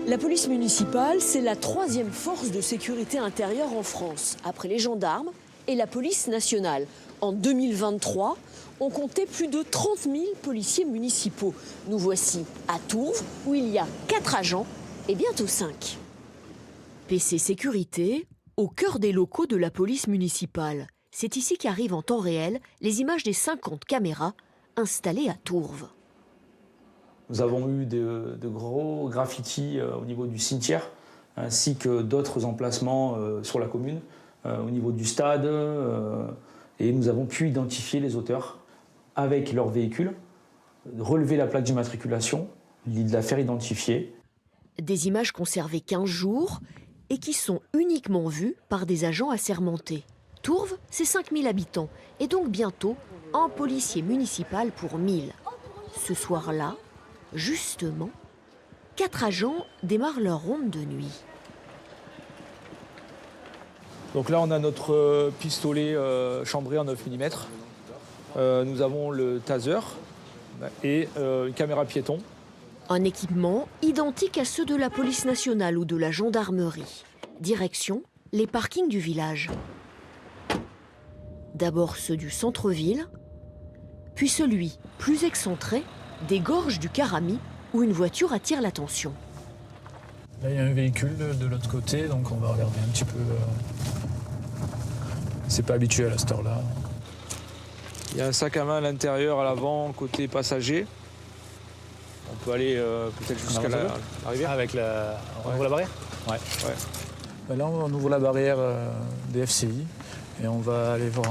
La police municipale, c'est la troisième force de sécurité intérieure en France, après les gendarmes et la police nationale. En 2023, on comptait plus de 30 000 policiers municipaux. Nous voici à Tourves, où il y a 4 agents et bientôt 5. PC Sécurité, au cœur des locaux de la police municipale. C'est ici qu'arrivent en temps réel les images des 50 caméras installées à Tourves. Nous avons eu de gros graffitis au niveau du cimetière, ainsi que d'autres emplacements sur la commune, au niveau du stade. Et nous avons pu identifier les auteurs avec leur véhicule, relever la plaque d'immatriculation, la faire identifier. Des images conservées 15 jours et qui sont uniquement vues par des agents assermentés. Tourves, c'est 5000 habitants et donc bientôt un policier municipal pour 1000. Ce soir-là, justement, 4 agents démarrent leur ronde de nuit. Donc là, on a notre pistolet chambré en 9 mm. Nous avons le taser et une caméra piéton. Un équipement identique à ceux de la police nationale ou de la gendarmerie. Direction, les parkings du village. D'abord ceux du centre-ville, puis celui, plus excentré, des gorges du Caramy, où une voiture attire l'attention. Là, il y a un véhicule de l'autre côté, donc on va regarder un petit peu. C'est pas habitué à cette heure-là. Il y a un sac à main à l'intérieur, à l'avant, côté passager. On peut aller peut-être jusqu'à l'arrivée. Avec la... On ouvre la barrière ? Ouais. Ben là, on ouvre la barrière des FCI et on va aller voir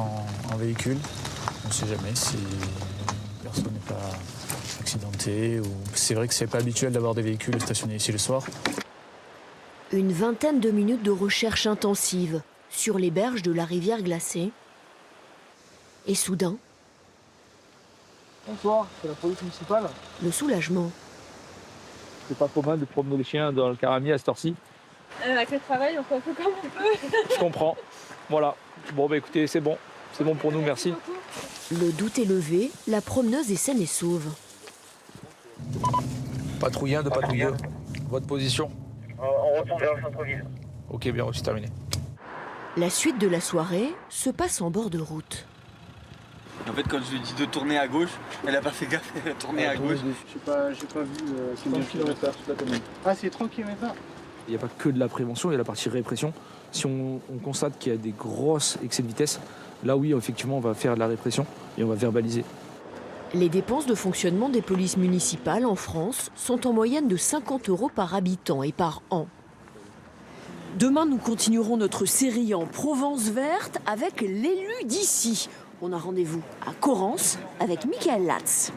en véhicule. On ne sait jamais si personne n'est pas accidenté. C'est vrai que c'est pas habituel d'avoir des véhicules stationnés ici le soir. Une vingtaine de minutes de recherche intensive sur les berges de la rivière glacée. Et soudain... Bonsoir, c'est la police municipale. Le soulagement. C'est pas trop mal de promener les chiens dans le Caramy à cette heure-ci. Avec le travail, on fait un peu comme on peut. Je comprends. Voilà. Bon, bah écoutez, c'est bon. C'est bon pour nous, merci. Le doute est levé, la promeneuse est saine et sauve. Patrouilleur de patrouilleur. Votre position? On retourne vers le centre-ville. Ok, bien reçu, terminé. La suite de la soirée se passe en bord de route. En fait, quand je lui ai dit de tourner à gauche, elle a pas fait gaffe, elle a tourné à gauche. J'ai pas vu combien de kilomètres la commune. Ah, c'est 30 km/h. Il n'y a pas que de la prévention, il y a la partie répression. Si on constate qu'il y a des grosses excès de vitesse, là oui, effectivement, on va faire de la répression et on va verbaliser. Les dépenses de fonctionnement des polices municipales en France sont en moyenne de 50 € par habitant et par an. Demain, nous continuerons notre série en Provence verte avec l'élu d'ici. On a rendez-vous à Correns avec Michael Latz.